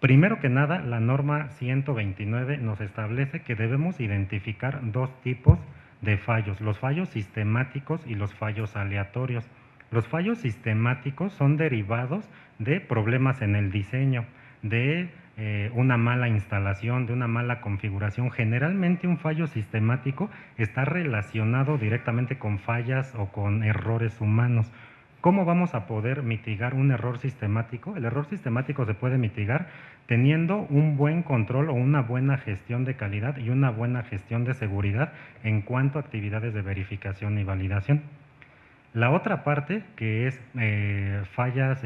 Primero que nada, la norma 129 nos establece que debemos identificar dos tipos de fallos, los fallos sistemáticos y los fallos aleatorios. Los fallos sistemáticos son derivados de problemas en el diseño, de una mala instalación, de una mala configuración. Generalmente un fallo sistemático está relacionado directamente con fallas o con errores humanos. ¿Cómo vamos a poder mitigar un error sistemático? El error sistemático se puede mitigar teniendo un buen control o una buena gestión de calidad y una buena gestión de seguridad en cuanto a actividades de verificación y validación. La otra parte, que es fallas,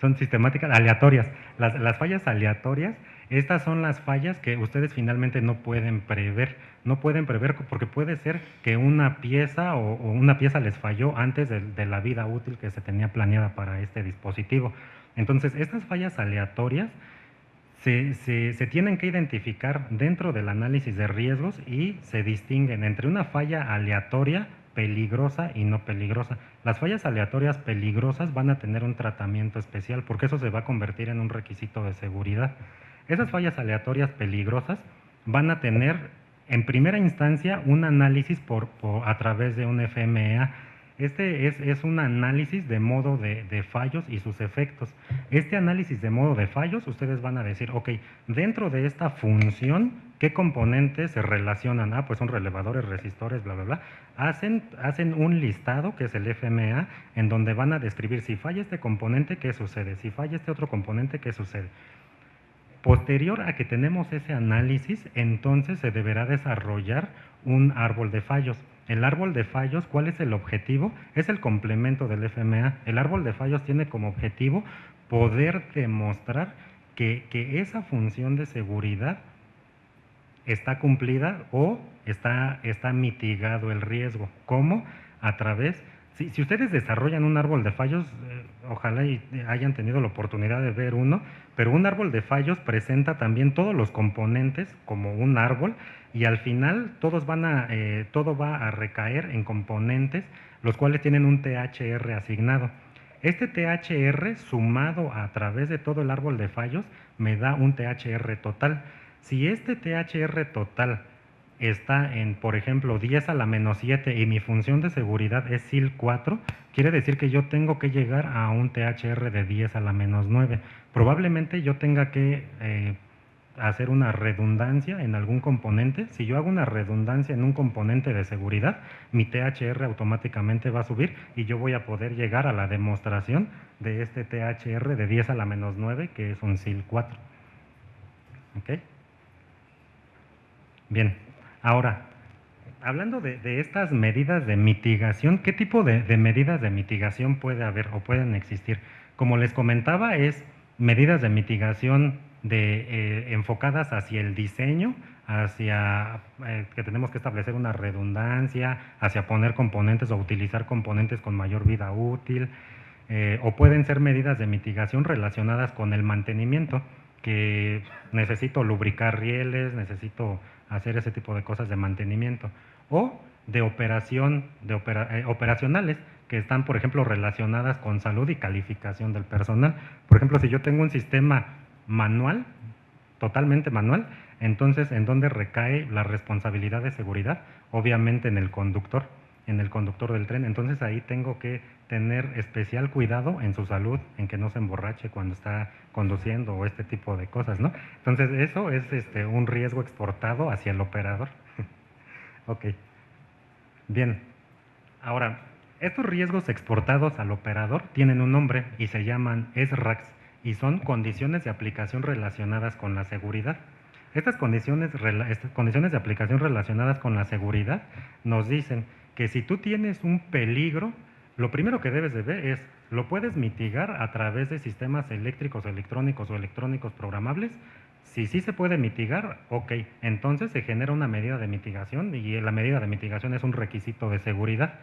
son sistemáticas, aleatorias. Las fallas aleatorias, estas son las fallas que ustedes finalmente no pueden prever. No pueden prever porque puede ser que una pieza o una pieza les falló antes de la vida útil que se tenía planeada para este dispositivo. Entonces, estas fallas aleatorias se tienen que identificar dentro del análisis de riesgos y se distinguen entre una falla aleatoria, peligrosa y no peligrosa. Las fallas aleatorias peligrosas van a tener un tratamiento especial porque eso se va a convertir en un requisito de seguridad. Esas fallas aleatorias peligrosas van a tener en primera instancia un análisis a través de un FMEA. Este es un análisis de modo de fallos y sus efectos. Este análisis de modo de fallos, ustedes van a decir, ok, dentro de esta función, ¿qué componentes se relacionan? Ah, pues son relevadores, resistores, bla, bla, bla. Hacen un listado, que es el FMEA, en donde van a describir si falla este componente, ¿qué sucede? Si falla este otro componente, ¿qué sucede? Posterior a que tenemos ese análisis, entonces se deberá desarrollar un árbol de fallos. El árbol de fallos, ¿cuál es el objetivo? Es el complemento del FMEA. El árbol de fallos tiene como objetivo poder demostrar que esa función de seguridad está cumplida o está mitigado el riesgo. ¿Cómo? A través, si ustedes desarrollan un árbol de fallos, ojalá y hayan tenido la oportunidad de ver uno, pero un árbol de fallos presenta también todos los componentes como un árbol y al final todo va a recaer en componentes los cuales tienen un THR asignado. Este THR sumado a través de todo el árbol de fallos me da un THR total. Si este THR total está en, por ejemplo, 10 a la menos 7 y mi función de seguridad es SIL 4, quiere decir que yo tengo que llegar a un THR de 10 a la menos 9. Probablemente yo tenga que hacer una redundancia en algún componente. Si yo hago una redundancia en un componente de seguridad, mi THR automáticamente va a subir y yo voy a poder llegar a la demostración de este THR de 10 a la menos 9, que es un SIL 4. ¿Ok? Bien, ahora, hablando de estas medidas de mitigación, ¿qué tipo de medidas de mitigación puede haber o pueden existir? Como les comentaba, es medidas de mitigación enfocadas hacia el diseño, hacia que tenemos que establecer una redundancia, hacia poner componentes o utilizar componentes con mayor vida útil, o pueden ser medidas de mitigación relacionadas con el mantenimiento, que necesito lubricar rieles, necesito hacer ese tipo de cosas de mantenimiento, o de operacionales, que están, por ejemplo, relacionadas con salud y calificación del personal. Por ejemplo, si yo tengo un sistema manual, totalmente manual, entonces, ¿en dónde recae la responsabilidad de seguridad? Obviamente en el conductor del tren. Entonces, ahí tengo que tener especial cuidado en su salud, en que no se emborrache cuando está conduciendo o este tipo de cosas, ¿no? Entonces, eso es un riesgo exportado hacia el operador. Ok. Bien. Ahora, estos riesgos exportados al operador tienen un nombre y se llaman SRACs y son condiciones de aplicación relacionadas con la seguridad. Estas condiciones de aplicación relacionadas con la seguridad nos dicen que si tú tienes un peligro, lo primero que debes de ver es, ¿lo puedes mitigar a través de sistemas eléctricos, electrónicos o electrónicos programables? Si sí se puede mitigar, ok, entonces se genera una medida de mitigación y la medida de mitigación es un requisito de seguridad.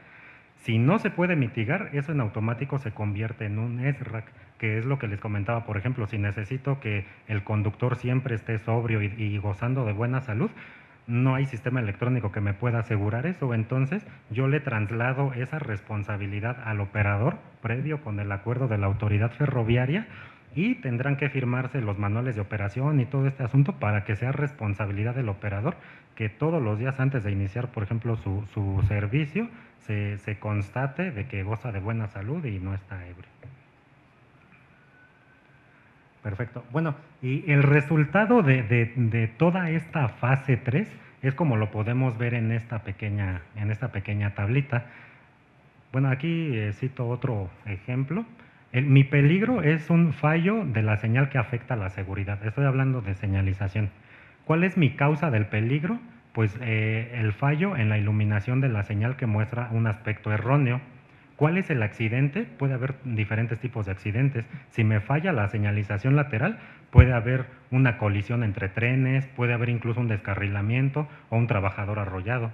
Si no se puede mitigar, eso en automático se convierte en un SRAC, que es lo que les comentaba, por ejemplo, si necesito que el conductor siempre esté sobrio y gozando de buena salud, no hay sistema electrónico que me pueda asegurar eso, entonces yo le traslado esa responsabilidad al operador previo con el acuerdo de la autoridad ferroviaria y tendrán que firmarse los manuales de operación y todo este asunto para que sea responsabilidad del operador que todos los días antes de iniciar, por ejemplo, su servicio, se constate de que goza de buena salud y no está ebrio. Perfecto. Bueno, y el resultado de toda esta fase 3 es como lo podemos ver en esta pequeña tablita. Bueno, aquí cito otro ejemplo. Mi peligro es un fallo de la señal que afecta a la seguridad. Estoy hablando de señalización. ¿Cuál es mi causa del peligro? Pues el fallo en la iluminación de la señal que muestra un aspecto erróneo. ¿Cuál es el accidente? Puede haber diferentes tipos de accidentes. Si me falla la señalización lateral, puede haber una colisión entre trenes, puede haber incluso un descarrilamiento o un trabajador arrollado.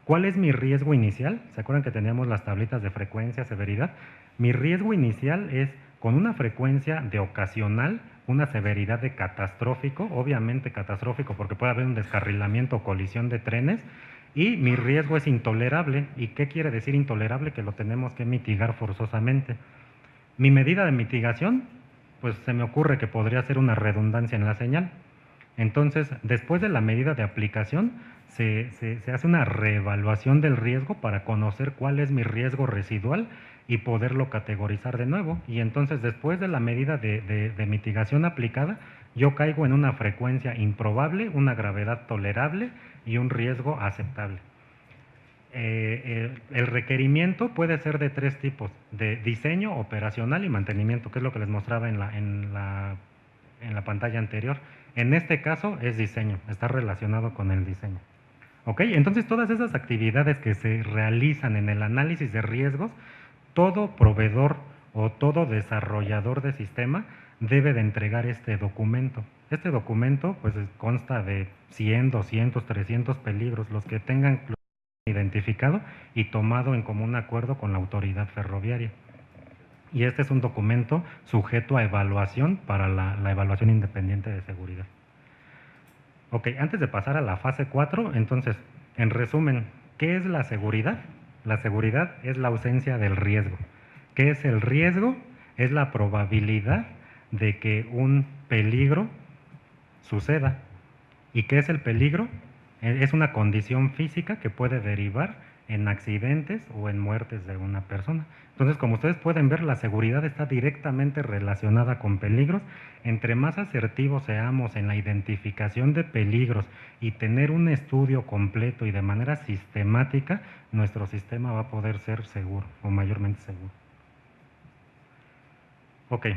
¿Cuál es mi riesgo inicial? ¿Se acuerdan que teníamos las tablitas de frecuencia, severidad? Mi riesgo inicial es con una frecuencia de ocasional, una severidad de catastrófico, obviamente catastrófico porque puede haber un descarrilamiento o colisión de trenes, y mi riesgo es intolerable. ¿Y qué quiere decir intolerable? Que lo tenemos que mitigar forzosamente. Mi medida de mitigación, pues se me ocurre que podría ser una redundancia en la señal. Entonces, después de la medida de aplicación, se hace una reevaluación del riesgo para conocer cuál es mi riesgo residual y poderlo categorizar de nuevo. Y entonces, después de la medida de mitigación aplicada, yo caigo en una frecuencia improbable, una gravedad tolerable y un riesgo aceptable. El requerimiento puede ser de 3 tipos: de diseño, operacional y mantenimiento, que es lo que les mostraba en la pantalla anterior. En este caso es diseño, está relacionado con el diseño. ¿Ok? Entonces, todas esas actividades que se realizan en el análisis de riesgos, todo proveedor o todo desarrollador de sistema debe de entregar este documento. Este documento pues consta de 100, 200, 300 peligros, los que tengan identificado y tomado en común acuerdo con la autoridad ferroviaria. Y este es un documento sujeto a evaluación para la evaluación independiente de seguridad. Ok, antes de pasar a la fase 4, entonces, en resumen, ¿qué es la seguridad? La seguridad es la ausencia del riesgo. ¿Qué es el riesgo? Es la probabilidad de que un peligro suceda. ¿Y qué es el peligro? Es una condición física que puede derivar en accidentes o en muertes de una persona. Entonces, como ustedes pueden ver, la seguridad está directamente relacionada con peligros. Entre más asertivos seamos en la identificación de peligros y tener un estudio completo y de manera sistemática, nuestro sistema va a poder ser seguro o mayormente seguro. Ok.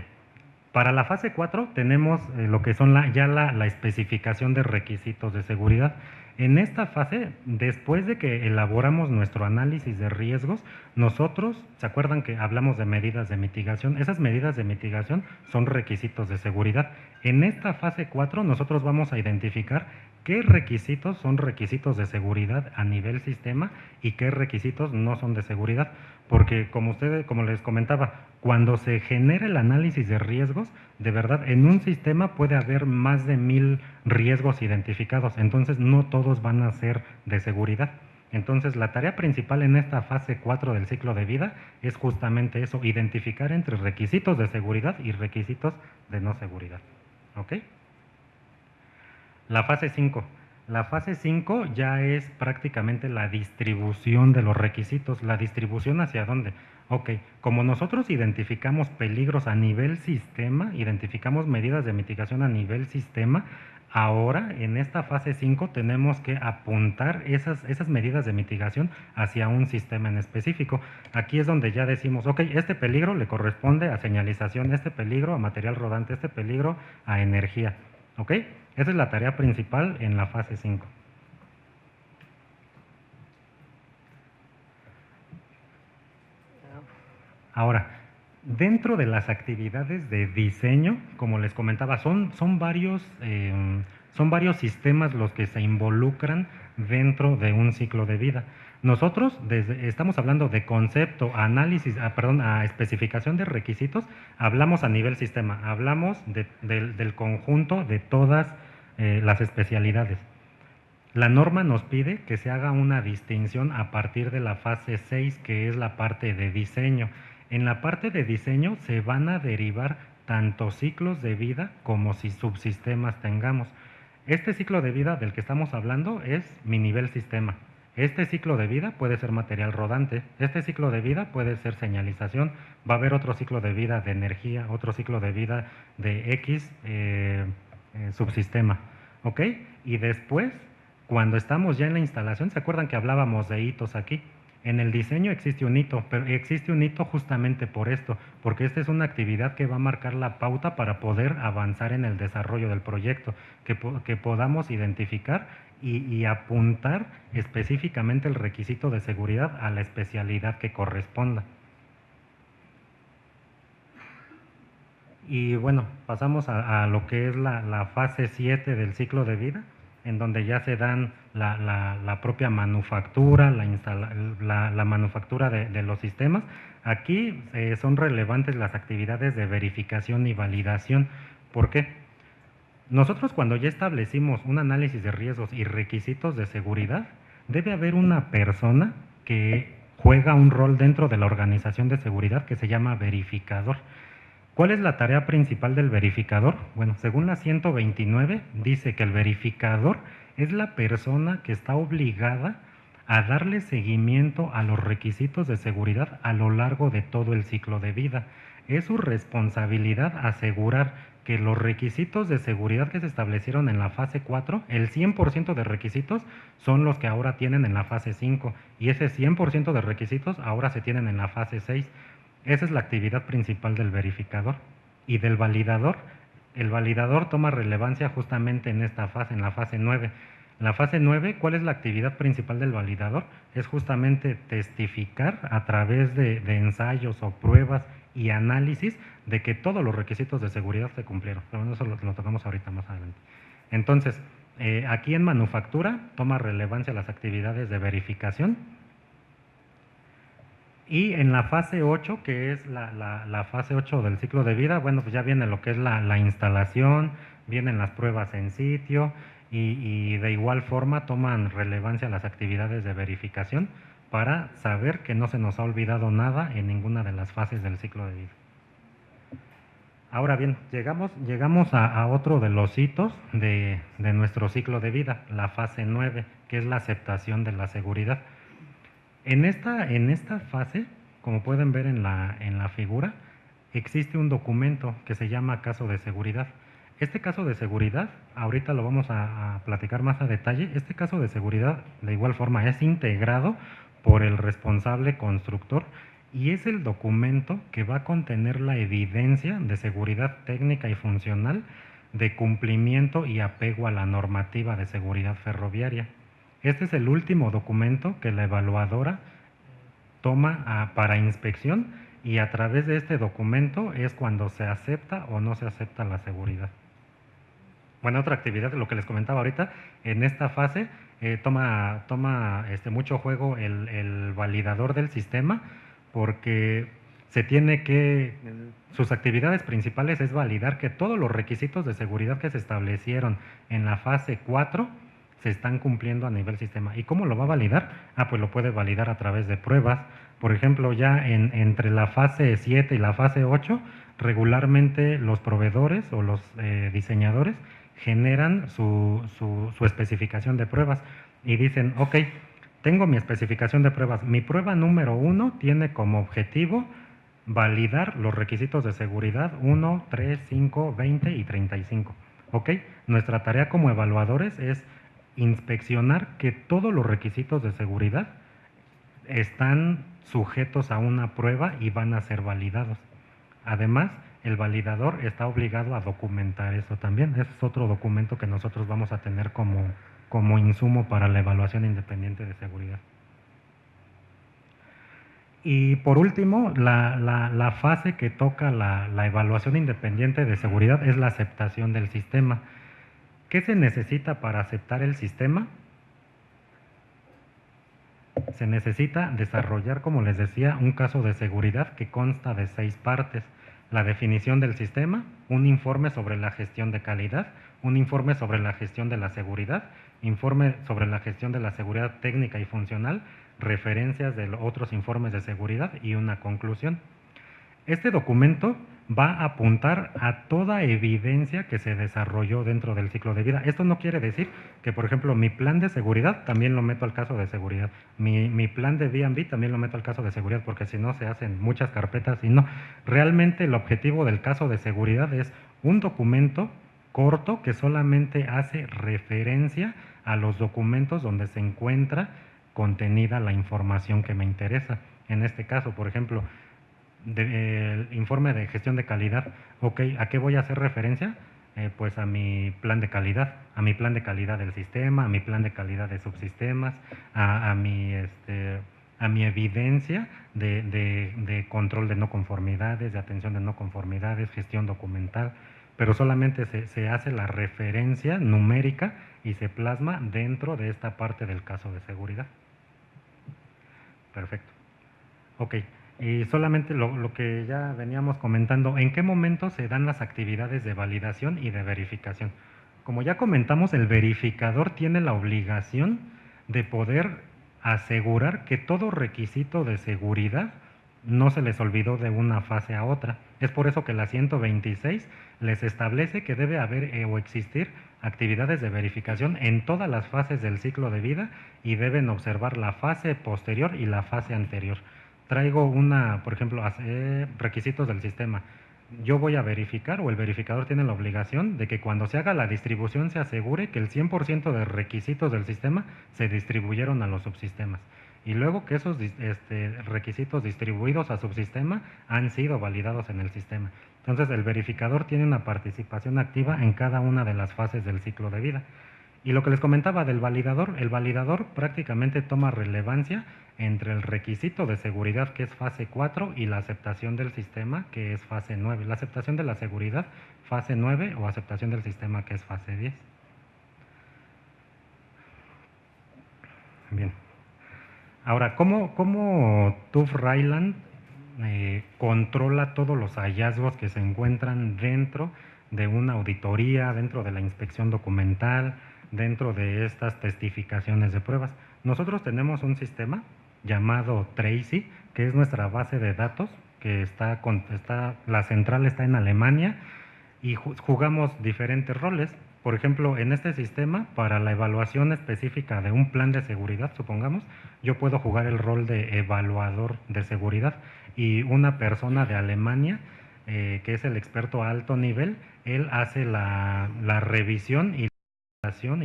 Para la fase 4 tenemos lo que son la especificación de requisitos de seguridad. En esta fase, después de que elaboramos nuestro análisis de riesgos, nosotros, ¿se acuerdan que hablamos de medidas de mitigación? Esas medidas de mitigación son requisitos de seguridad. En esta fase 4 nosotros vamos a identificar qué requisitos son requisitos de seguridad a nivel sistema y qué requisitos no son de seguridad. Porque como les comentaba, cuando se genera el análisis de riesgos, de verdad, en un sistema puede haber más de 1000 riesgos identificados, entonces no todos van a ser de seguridad. Entonces, la tarea principal en esta fase 4 del ciclo de vida es justamente eso, identificar entre requisitos de seguridad y requisitos de no seguridad. ¿Ok? La fase 5. La fase 5 ya es prácticamente la distribución de los requisitos. ¿La distribución hacia dónde? Ok, como nosotros identificamos peligros a nivel sistema, identificamos medidas de mitigación a nivel sistema, ahora en esta fase 5 tenemos que apuntar esas medidas de mitigación hacia un sistema en específico. Aquí es donde ya decimos, ok, este peligro le corresponde a señalización, este peligro a material rodante, este peligro a energía. ¿Ok? Esa es la tarea principal en la fase 5. Ahora, dentro de las actividades de diseño, como les comentaba, son varios sistemas los que se involucran dentro de un ciclo de vida. Nosotros estamos hablando de concepto, análisis, a especificación de requisitos, hablamos a nivel sistema, hablamos del conjunto de todas las especialidades. La norma nos pide que se haga una distinción a partir de la fase 6, que es la parte de diseño. En la parte de diseño se van a derivar tanto ciclos de vida como si subsistemas tengamos. Este ciclo de vida del que estamos hablando es mi nivel sistema. Este ciclo de vida puede ser material rodante, este ciclo de vida puede ser señalización, va a haber otro ciclo de vida de energía, otro ciclo de vida de X subsistema, ¿ok? Y después, cuando estamos ya en la instalación, ¿se acuerdan que hablábamos de hitos aquí? En el diseño existe un hito, pero existe un hito justamente por esto, porque esta es una actividad que va a marcar la pauta para poder avanzar en el desarrollo del proyecto, que podamos identificar y apuntar específicamente el requisito de seguridad a la especialidad que corresponda. Y bueno, pasamos a lo que es la fase 7 del ciclo de vida, en donde ya se dan la propia manufactura, la manufactura de los sistemas. Aquí son relevantes las actividades de verificación y validación. ¿Por qué? Nosotros cuando ya establecimos un análisis de riesgos y requisitos de seguridad, debe haber una persona que juega un rol dentro de la organización de seguridad que se llama verificador. ¿Cuál es la tarea principal del verificador? Bueno, según la 129, dice que el verificador es la persona que está obligada a darle seguimiento a los requisitos de seguridad a lo largo de todo el ciclo de vida. Es su responsabilidad asegurar que los requisitos de seguridad que se establecieron en la fase 4, el 100% de requisitos son los que ahora tienen en la fase 5 y ese 100% de requisitos ahora se tienen en la fase 6. Esa es la actividad principal del verificador. Y del validador, el validador toma relevancia justamente en esta fase, en la fase 9. En la fase 9, ¿cuál es la actividad principal del validador? Es justamente testificar a través de ensayos o pruebas y análisis de que todos los requisitos de seguridad se cumplieron. Pero eso lo tocamos ahorita más adelante. Entonces, aquí en manufactura toma relevancia las actividades de verificación. Y en la fase 8, que es la fase 8 del ciclo de vida, bueno, pues ya viene lo que es la instalación, vienen las pruebas en sitio y de igual forma toman relevancia las actividades de verificación para saber que no se nos ha olvidado nada en ninguna de las fases del ciclo de vida. Ahora bien, llegamos a otro de los hitos de nuestro ciclo de vida, la fase 9, que es la aceptación de la seguridad. En esta fase, como pueden ver en la figura, existe un documento que se llama caso de seguridad. Este caso de seguridad, ahorita lo vamos a platicar más a detalle, este caso de seguridad de igual forma es integrado por el responsable constructor y es el documento que va a contener la evidencia de seguridad técnica y funcional de cumplimiento y apego a la normativa de seguridad ferroviaria. Este es el último documento que la evaluadora toma para inspección y a través de este documento es cuando se acepta o no se acepta la seguridad. Bueno, otra actividad, lo que les comentaba ahorita, en esta fase toma mucho juego el validador del sistema porque sus actividades principales es validar que todos los requisitos de seguridad que se establecieron en la fase 4 se están cumpliendo a nivel sistema. ¿Y cómo lo va a validar? Pues lo puede validar a través de pruebas. Por ejemplo, ya entre la fase 7 y la fase 8, regularmente los proveedores o los diseñadores generan su especificación de pruebas y dicen, ok, tengo mi especificación de pruebas. Mi prueba número 1 tiene como objetivo validar los requisitos de seguridad 1, 3, 5, 20 y 35. ¿Ok? Nuestra tarea como evaluadores es inspeccionar que todos los requisitos de seguridad están sujetos a una prueba y van a ser validados. Además, el validador está obligado a documentar eso también. Ese es otro documento que nosotros vamos a tener como insumo para la evaluación independiente de seguridad. Y por último, la fase que toca la evaluación independiente de seguridad es la aceptación del sistema. ¿Qué se necesita para aceptar el sistema? Se necesita desarrollar, como les decía, un caso de seguridad que consta de 6 partes. La definición del sistema, un informe sobre la gestión de calidad, un informe sobre la gestión de la seguridad, informe sobre la gestión de la seguridad técnica y funcional, referencias de otros informes de seguridad y una conclusión. Este documento va a apuntar a toda evidencia que se desarrolló dentro del ciclo de vida. Esto no quiere decir que, por ejemplo, mi plan de seguridad también lo meto al caso de seguridad. Mi plan de B&B también lo meto al caso de seguridad, porque si no se hacen muchas carpetas y no. Realmente el objetivo del caso de seguridad es un documento corto que solamente hace referencia a los documentos donde se encuentra contenida la información que me interesa. En este caso, por ejemplo, el informe de gestión de calidad. Ok, ¿a qué voy a hacer referencia? Pues a mi plan de calidad, del sistema, a mi plan de calidad de subsistemas, a mi evidencia de control de no conformidades, de atención de no conformidades, gestión documental, pero solamente se hace la referencia numérica y se plasma dentro de esta parte del caso de seguridad. Perfecto. Ok. Y solamente lo que ya veníamos comentando, ¿en qué momento se dan las actividades de validación y de verificación? Como ya comentamos, el verificador tiene la obligación de poder asegurar que todo requisito de seguridad no se les olvidó de una fase a otra. Es por eso que la 126 les establece que debe haber o existir actividades de verificación en todas las fases del ciclo de vida y deben observar la fase posterior y la fase anterior. Traigo por ejemplo, requisitos del sistema. Yo voy a verificar, o el verificador tiene la obligación de que cuando se haga la distribución se asegure que el 100% de requisitos del sistema se distribuyeron a los subsistemas. Y luego que esos requisitos distribuidos a subsistema han sido validados en el sistema. Entonces el verificador tiene una participación activa en cada una de las fases del ciclo de vida. Y lo que les comentaba del validador, el validador prácticamente toma relevancia entre el requisito de seguridad, que es fase 4, y la aceptación del sistema, que es fase 9. La aceptación de la seguridad, fase 9, o aceptación del sistema, que es fase 10. Bien. Ahora, ¿cómo TÜV Rheinland controla todos los hallazgos que se encuentran dentro de una auditoría, dentro de la inspección documental, dentro de estas testificaciones de pruebas? Nosotros tenemos un sistema llamado Tracy, que es nuestra base de datos, que la central está en Alemania, y jugamos diferentes roles. Por ejemplo, en este sistema, para la evaluación específica de un plan de seguridad, supongamos, yo puedo jugar el rol de evaluador de seguridad, y una persona de Alemania, que es el experto a alto nivel, él hace la revisión y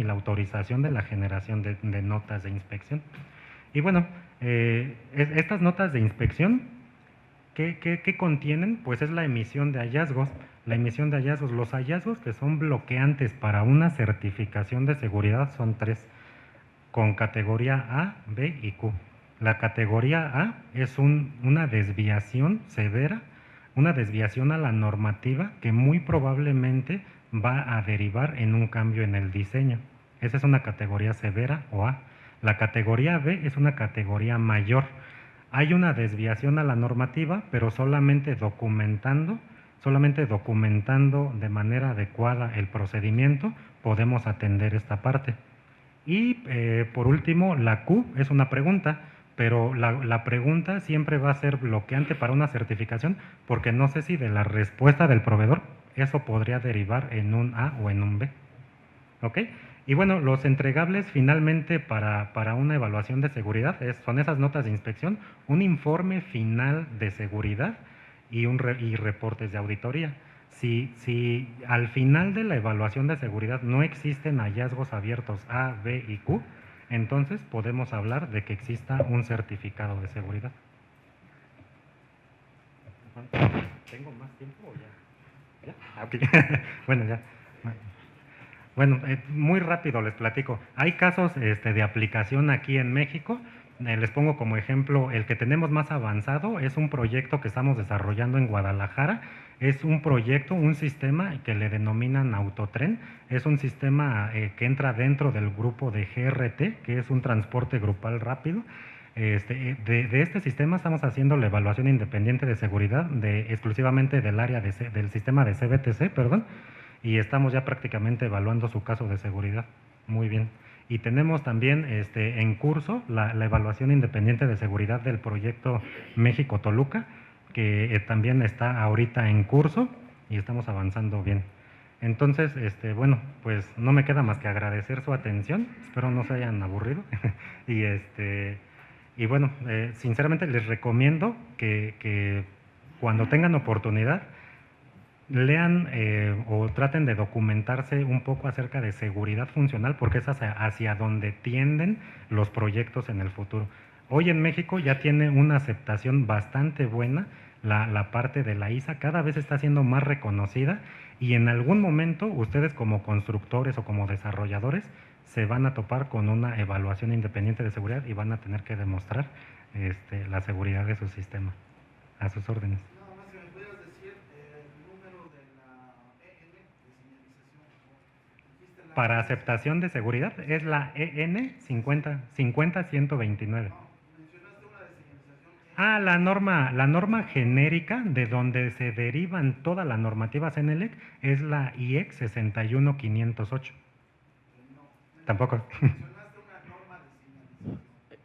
la autorización de la generación de notas de inspección. Y bueno, estas notas de inspección, ¿qué contienen? Pues es la emisión de hallazgos. La emisión de hallazgos, los hallazgos que son bloqueantes para una certificación de seguridad son 3, con categoría A, B y Q. La categoría A es una desviación severa, una desviación a la normativa que muy probablemente va a derivar en un cambio en el diseño. Esa es una categoría severa o A. La categoría B es una categoría mayor. Hay una desviación a la normativa, pero solamente documentando de manera adecuada el procedimiento, podemos atender esta parte. Y por último, la Q es una pregunta, pero la pregunta siempre va a ser bloqueante para una certificación, porque no sé si de la respuesta del proveedor eso podría derivar en un A o en un B. ¿Ok? Y bueno, los entregables finalmente para una evaluación de seguridad son esas notas de inspección, un informe final de seguridad y reportes de auditoría. Si al final de la evaluación de seguridad no existen hallazgos abiertos A, B y Q, entonces podemos hablar de que exista un certificado de seguridad. ¿Tengo más tiempo o ya? ¿Ya? Ah, ok. Bueno, ya. Bueno, muy rápido les platico. Hay casos de aplicación aquí en México. Les pongo como ejemplo, el que tenemos más avanzado es un proyecto que estamos desarrollando en Guadalajara. Es un proyecto, un sistema que le denominan Autotren. Es un sistema que entra dentro del grupo de GRT, que es un transporte grupal rápido. De este sistema estamos haciendo la evaluación independiente de seguridad exclusivamente del área del sistema de CBTC, perdón, y estamos ya prácticamente evaluando su caso de seguridad. Muy bien. Y tenemos también en curso la evaluación independiente de seguridad del proyecto México-Toluca, que también está ahorita en curso y estamos avanzando bien. Entonces, bueno, pues no me queda más que agradecer su atención. Espero no se hayan aburrido. Y bueno, sinceramente les recomiendo que cuando tengan oportunidad lean o traten de documentarse un poco acerca de seguridad funcional, porque es hacia donde tienden los proyectos en el futuro. Hoy en México ya tiene una aceptación bastante buena la parte de la ISA, cada vez está siendo más reconocida y en algún momento ustedes como constructores o como desarrolladores se van a topar con una evaluación independiente de seguridad y van a tener que demostrar la seguridad de su sistema. A sus órdenes. Nada más que me pudieras decir el número de la EN de señalización. Para aceptación de seguridad es la EN 50129. Mencionaste una de señalización. Ah, la norma genérica de donde se derivan toda la normativa CENELEC es la IEC 61508. Tampoco. Mencionaste una norma de señalización.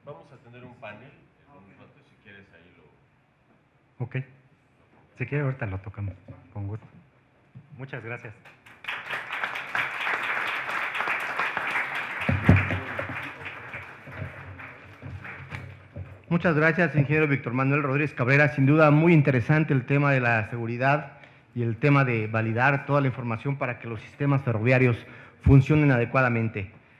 Vamos a tener un panel en un rato, si quieres ahí lo... Ok. Si quiere ahorita lo tocamos, con gusto. Muchas gracias. Muchas gracias, ingeniero Víctor Manuel Rodríguez Cabrera. Sin duda muy interesante el tema de la seguridad y el tema de validar toda la información para que los sistemas ferroviarios funcionen adecuadamente.